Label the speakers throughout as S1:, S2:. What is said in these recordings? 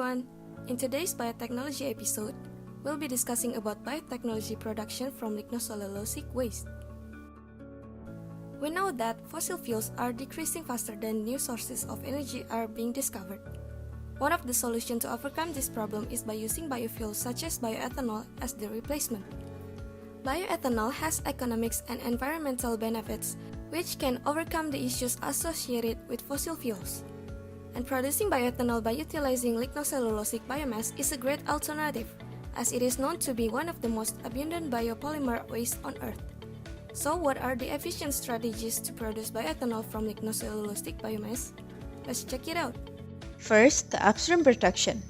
S1: everyone! In today's biotechnology episode, we'll be discussing about biotechnology production from lignocellulosic waste. We know that fossil fuels are decreasing faster than new sources of energy are being discovered. One of the solutions to overcome this problem is by using biofuels such as bioethanol as the replacement. Bioethanol has economics and environmental benefits, which can overcome the issues associated with fossil fuels. And producing bioethanol by utilizing lignocellulosic biomass is a great alternative, as it is known to be one of the most abundant biopolymer waste on Earth. So what are the efficient strategies to produce bioethanol from lignocellulosic biomass? Let's check it out.
S2: First, the upstream production.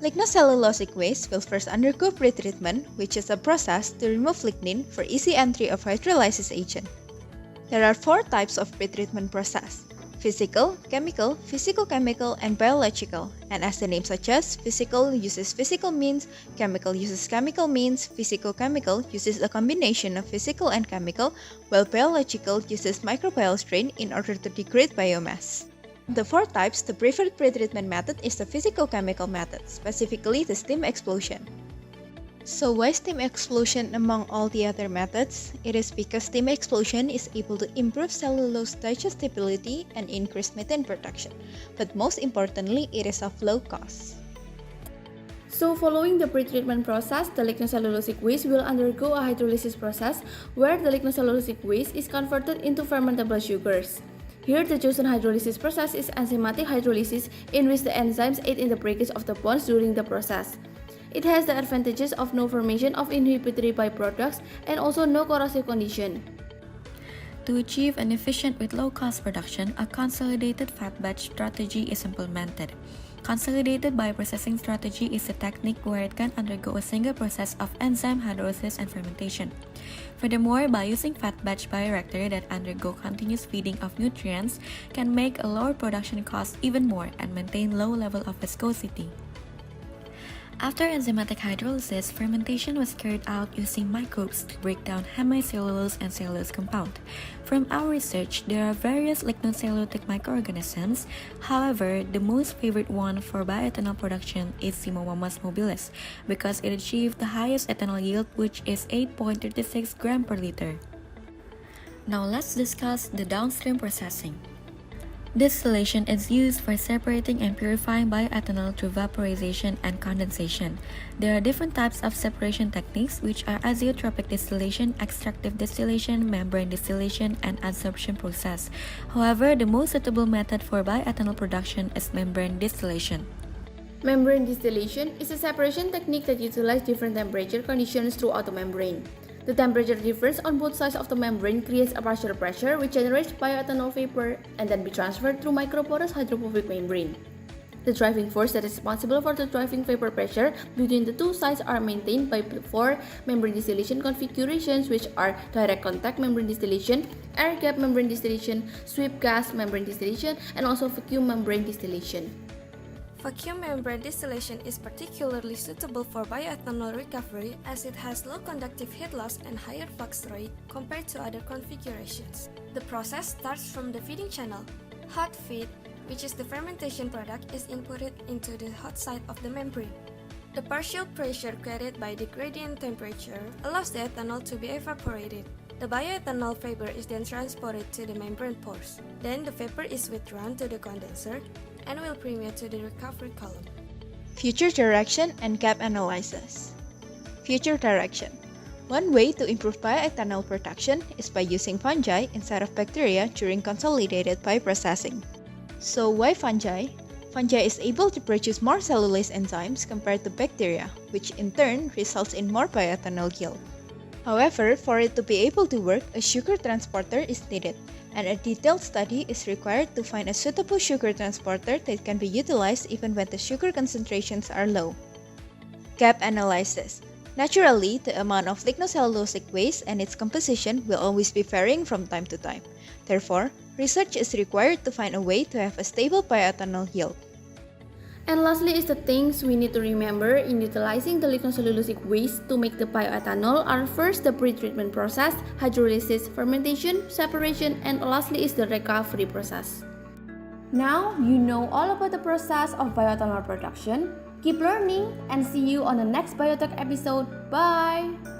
S2: Lignocellulosic waste will first undergo pretreatment, which is a process to remove lignin for easy entry of hydrolysis agent. There are 4 types of pretreatment process: physical, chemical, and biological. And as the name suggests, physical uses physical means, chemical uses chemical means, physico-chemical uses a combination of physical and chemical, while biological uses microbial strain in order to degrade biomass. The 4 types, the preferred pretreatment method is the physico-chemical method, specifically the steam explosion. So why steam explosion among all the other methods? It is because steam explosion is able to improve cellulose digestibility and increase methane production. But most importantly, it is of low cost.
S3: So following the pretreatment process, the lignocellulosic waste will undergo a hydrolysis process where the lignocellulosic waste is converted into fermentable sugars. Here, the chosen hydrolysis process is enzymatic hydrolysis, in which the enzymes aid in the breakage of the bonds during the process. It has the advantages of no formation of inhibitory byproducts and also no corrosive condition.
S4: To achieve an efficient with low-cost production, a consolidated fat batch strategy is implemented. Consolidated bioprocessing strategy is a technique where it can undergo a single process of enzyme hydrolysis and fermentation. Furthermore, by using fat batch bioreactor that undergo continuous feeding of nutrients can make a lower production cost even more and maintain low level of viscosity. After enzymatic hydrolysis, fermentation was carried out using microbes to break down hemicellulose and cellulose compound. From our research, there are various lignocellulosic microorganisms. However, the most favorite one for bioethanol production is Simomonas mobilis because it achieved the highest ethanol yield, which is 8.36 gram per liter. Now let's discuss the downstream processing. Distillation is used for separating and purifying bioethanol through vaporization and condensation. There are different types of separation techniques, which are azeotropic distillation, extractive distillation, membrane distillation, and adsorption process. However, the most suitable method for bioethanol production is membrane distillation.
S3: Membrane distillation is a separation technique that utilizes different temperature conditions throughout the membrane. The temperature difference on both sides of the membrane creates a partial pressure which generates bioethanol vapor and then be transferred through microporous hydrophobic membrane. The driving force that is responsible for the driving vapor pressure between the two sides are maintained by 4 membrane distillation configurations, which are direct contact membrane distillation, air gap membrane distillation, sweep gas membrane distillation, and also vacuum membrane distillation.
S1: Vacuum membrane distillation is particularly suitable for bioethanol recovery as it has low conductive heat loss and higher flux rate compared to other configurations. The process starts from the feeding channel. Hot feed, which is the fermentation product, is inputted into the hot side of the membrane. The partial pressure created by the gradient temperature allows the ethanol to be evaporated. The bioethanol vapor is then transported to the membrane pores. Then the vapor is withdrawn to the condenser and will permeate to the recovery column.
S2: Future direction and gap analysis. Future direction. One way to improve bioethanol production is by using fungi instead of bacteria during consolidated bioprocessing. So why fungi? Fungi is able to produce more cellulase enzymes compared to bacteria, which in turn results in more bioethanol yield. However, for it to be able to work, a sugar transporter is needed, and a detailed study is required to find a suitable sugar transporter that can be utilized even when the sugar concentrations are low. Gap analysis. Naturally, the amount of lignocellulosic waste and its composition will always be varying from time to time. Therefore, research is required to find a way to have a stable bioethanol yield.
S3: And lastly is the things we need to remember in utilizing the lignocellulosic waste to make the bioethanol are first the pretreatment process, hydrolysis, fermentation, separation, and lastly is the recovery process. Now you know all about the process of bioethanol production. Keep learning and see you on the next Biotech episode. Bye!